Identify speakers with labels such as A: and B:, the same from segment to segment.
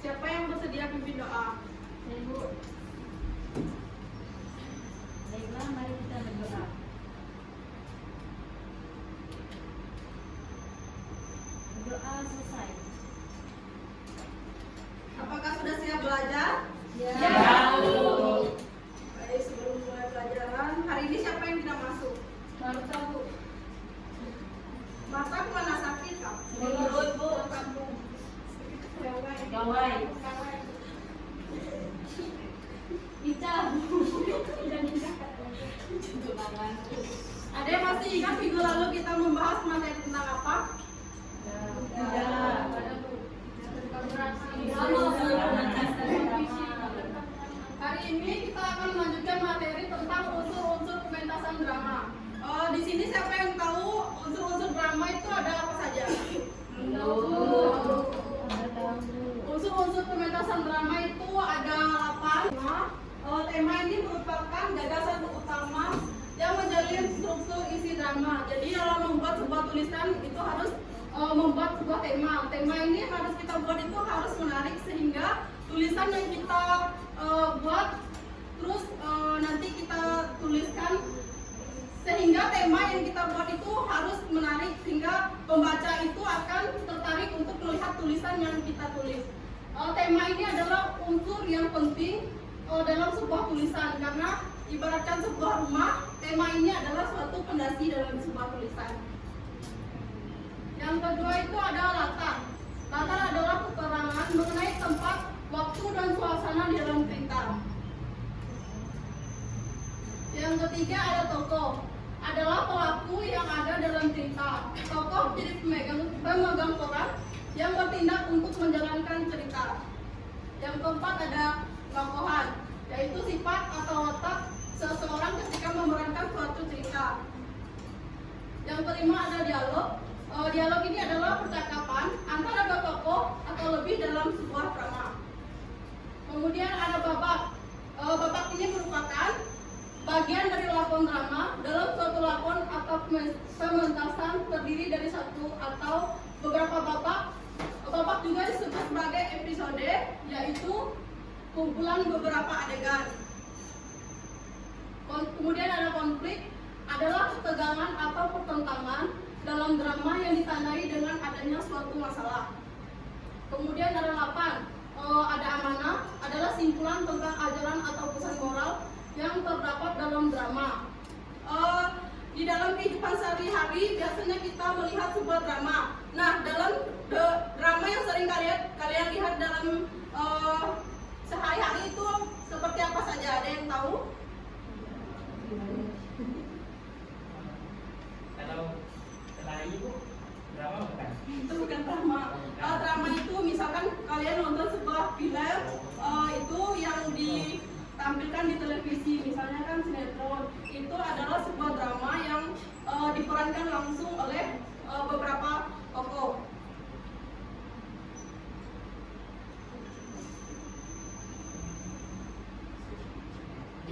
A: Siapa yang bersedia pimpin doa?
B: Ibu. Baiklah, mari kita berdoa. Doa selesai.
A: Apakah sudah siap belajar?
B: Ya.
A: Baik, sebelum mulai pelajaran, hari ini siapa yang tidak masuk?
B: Marta, Bu.
A: Mata mana sakit, Kak?
B: Mulut, Bu. Gawai. Ica.
A: Ada yang masih ingat minggu lalu kita membahas materi tentang apa?
B: Tidak.
A: Hari ini kita akan melanjutkan materi tentang unsur-unsur pementasan drama. Di sini siapa yang tahu unsur-unsur drama itu ada apa saja? Unsur-unsur pementasan drama itu ada 8. Tema ini merupakan gagasan utama yang menjalin struktur isi drama. Jadi dalam membuat sebuah tulisan itu harus membuat sebuah tema. Tema ini harus kita buat itu harus menarik sehingga tulisan yang kita buat terus nanti kita tuliskan sehingga tema yang kita buat itu harus menarik sehingga pembaca itu akan tertarik untuk melihat tulisan yang kita tulis. Tema ini adalah unsur yang penting dalam sebuah tulisan karena ibaratkan sebuah rumah, tema ini adalah suatu fondasi dalam sebuah tulisan. Yang kedua itu ada latar. Latar adalah keterangan mengenai tempat, waktu, dan suasana di dalam cerita. Yang ketiga ada tokoh. Adalah pelaku yang ada dalam cerita. Tokoh jadi pemegang peran yang bertindak untuk menjalankan cerita. Yang keempat ada tokohan, yaitu sifat atau watak seseorang ketika memerankan suatu cerita. Yang kelima ada dialog. Dialog ini adalah percakapan antara dua tokoh atau lebih dalam sebuah drama. Kemudian ada babak. Babak ini merupakan bagian dari lakon drama. Dalam suatu lakon atau pementasan terdiri dari satu atau beberapa babak. Babak juga disebut sebagai episode, yaitu kumpulan beberapa adegan. Kemudian ada konflik, adalah ketegangan atau pertentangan dalam drama yang ditandai dengan adanya suatu masalah. Kemudian ada 8, ada amanah, adalah simpulan tentang ajaran atau pesan moral yang terdapat dalam drama. Di dalam kehidupan sehari-hari biasanya kita melihat sebuah drama. Nah, dalam drama yang sering kalian lihat dalam sehari-hari itu seperti apa saja? Ada yang tahu?
C: Kalau lari itu drama bukan?
A: Itu bukan drama. Drama itu misalkan kalian nonton sebuah film itu yang ditampilkan di televisi, misalnya kan sinetron. Itu adalah sebuah drama yang diperankan langsung oleh beberapa tokoh.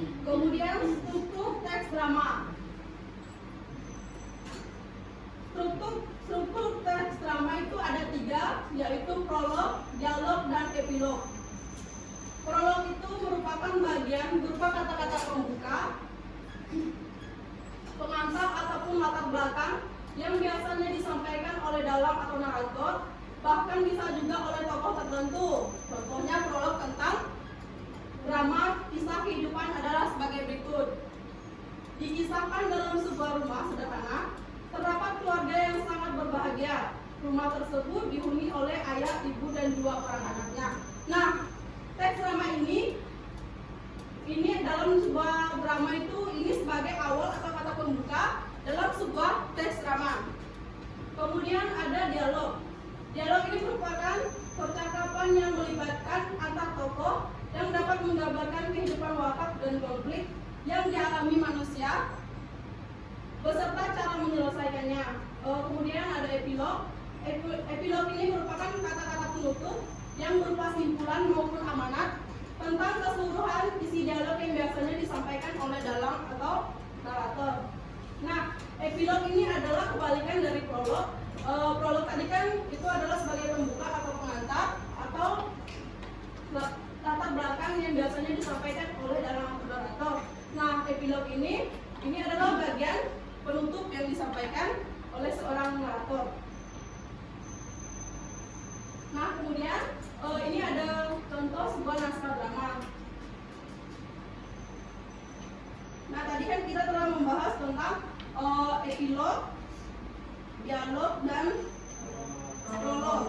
A: Kemudian struktur teks drama. Struktur teks drama itu ada 3, yaitu prolog, dialog, dan epilog. Prolog itu merupakan bagian berupa kata-kata pembuka, pengantar ataupun latar belakang yang biasanya disampaikan oleh dalang atau narator, bahkan bisa juga oleh tokoh tertentu. Contohnya prolog tentang drama kisah kehidupan adalah sebagai berikut. Dikisahkan dalam sebuah rumah sederhana, terdapat keluarga yang sangat berbahagia. Rumah tersebut dihuni oleh ayah, ibu, dan 2 orang anaknya. Nah, teks drama ini dalam sebuah drama itu ini sebagai awal atau kata pembuka dalam sebuah teks drama. Kemudian dialog. Dialog ini merupakan percakapan yang melibatkan antar tokoh yang dapat menggambarkan kehidupan wakaf dan konflik yang dialami manusia beserta cara menyelesaikannya. Kemudian ada epilog. Epilog ini merupakan kata-kata penutup yang berupa simpulan maupun amanat tentang keseluruhan isi dialog yang biasanya disampaikan oleh dalang atau narator. Nah, epilog ini adalah kebalikan dari prolog. Prolog tadi kan itu adalah sebagai pembuka atau pengantar atau latar belakang yang biasanya disampaikan oleh dalang atau narator. Nah, epilog ini adalah bagian penutup yang disampaikan oleh seorang narator. Nah, kemudian ini ada contoh sebuah naskah drama. Nah, tadi kan kita telah membahas tentang epilog, dialog, dan prolog.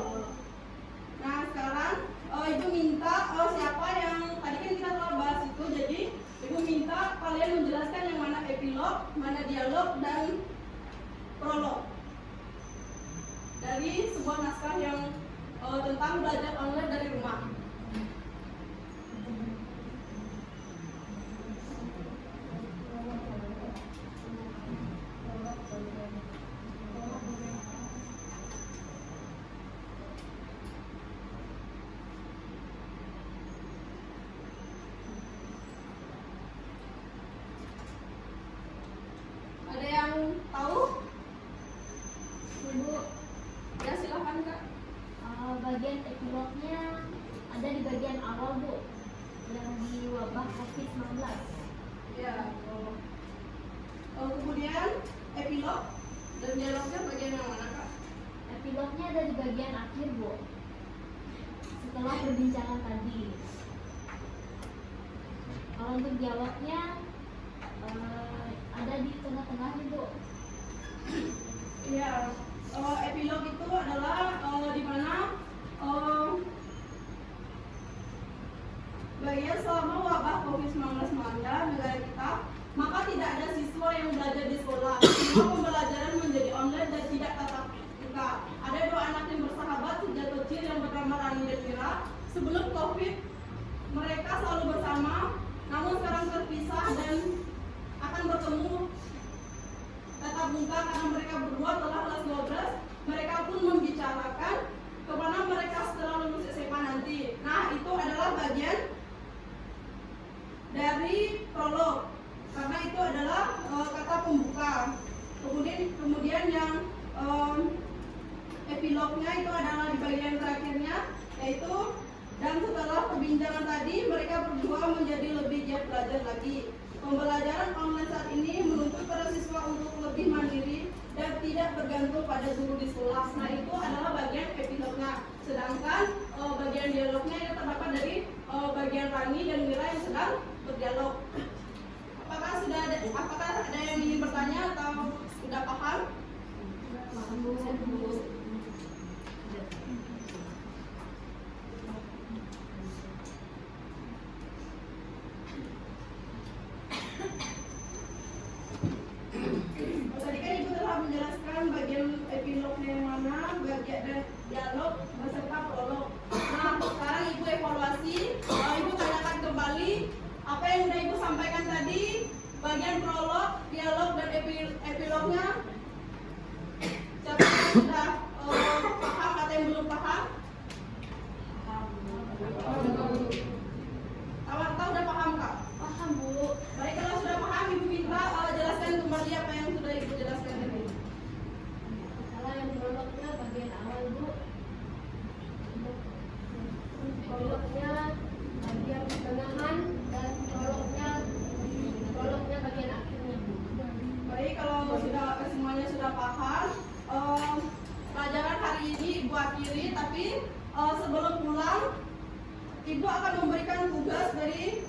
A: Nah, sekarang Ibu minta siapa yang tadi kan kita telah bahas itu, jadi Ibu minta kalian menjelaskan yang mana epilog, mana dialog, dan prolog dari sebuah naskah yang tentang belajar online dari rumah. Ada yang tahu?
B: Ibu,
A: Ya, silakan Kak.
B: bagian epilognya ada di bagian awal, Bu, yang di wabah COVID-19.
A: Ya. Kemudian epilog dan dialognya bagian yang mana Kak?
B: Epilognya ada di bagian akhir, Bu, setelah perbincangan tadi. Kalau untuk dialognya ada di tengah-tengahnya, Bu.
A: Iya. Epilog itu adalah di mana bagian selama wabah COVID-19 melanda negara kita, maka tidak ada siswa yang belajar di sekolah. Semua pembelajaran menjadi online dan tidak tatap muka. Ada dua anak yang bersahabat sejak kecil yang bernama Rani dan Mira. Sebelum COVID, mereka selalu bersama, namun sekarang terpisah dan akan bertemu tatap muka karena mereka berdua telah kelas 12. Mereka pun membicarakan kemana mereka setelah lulus SMA nanti. Nah, itu adalah bagian dari prolog karena itu adalah kata pembuka. Kemudian yang epilognya itu adalah di bagian terakhirnya, yaitu dan setelah perbincangan tadi mereka berdua menjadi lebih giat belajar lagi. Pembelajaran online saat ini menuntut para siswa untuk lebih mandiri dan tidak bergantung pada guru di sekolah. Nah, itu adalah bagian epilognya. Sedangkan bagian dialognya itu terdapat dari bagian Rani dan Mira yang sedang berdialog. Apakah ada yang ingin bertanya atau sudah paham? Tadi kan Ibu telah menjelaskan bagian epilognya yang mana, bagian dialog beserta prolog. Nah, sekarang Ibu evaluasi, Ibu tanyakan kembali apa yang sudah Ibu sampaikan tadi, bagian prolog, dialog, dan epilognya. Siapa yang sudah paham atau yang belum paham? Tahu udah paham Kak?
B: Paham, Bu.
A: Baik, kalau sudah paham Ibu minta jelaskan kembali apa yang sudah Ibu jelaskan tadi.
B: Kalau yang prolognya bagian awal, Bu. Prolognya bagian pertengahan dan prolognya bagian akhirnya, Bu.
A: Baik, kalau sudah semuanya sudah paham, pelajaran hari ini Ibu akhiri, tapi sebelum pulang Ibu akan memberikan tugas dari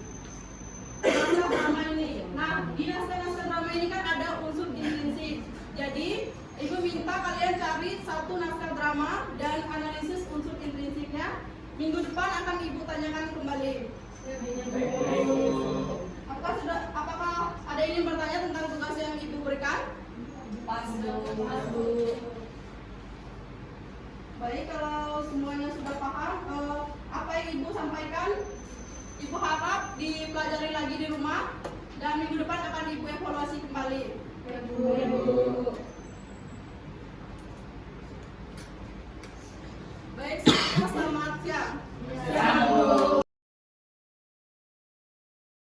A: naskah drama ini. Nah, di naskah drama ini kan ada unsur intrinsik. Jadi, Ibu minta kalian cari satu naskah drama dan analisis unsur intrinsiknya. Minggu depan akan Ibu tanyakan kembali. Apakah ada yang ingin bertanya tentang tugas yang Ibu berikan?
B: Pas, Bu.
A: Baik, kalau semuanya sudah paham, apa yang Ibu sampaikan, Ibu harap dipelajari lagi di rumah dan minggu depan akan Ibu evaluasi kembali.
B: Ya, Bu.
A: Baik.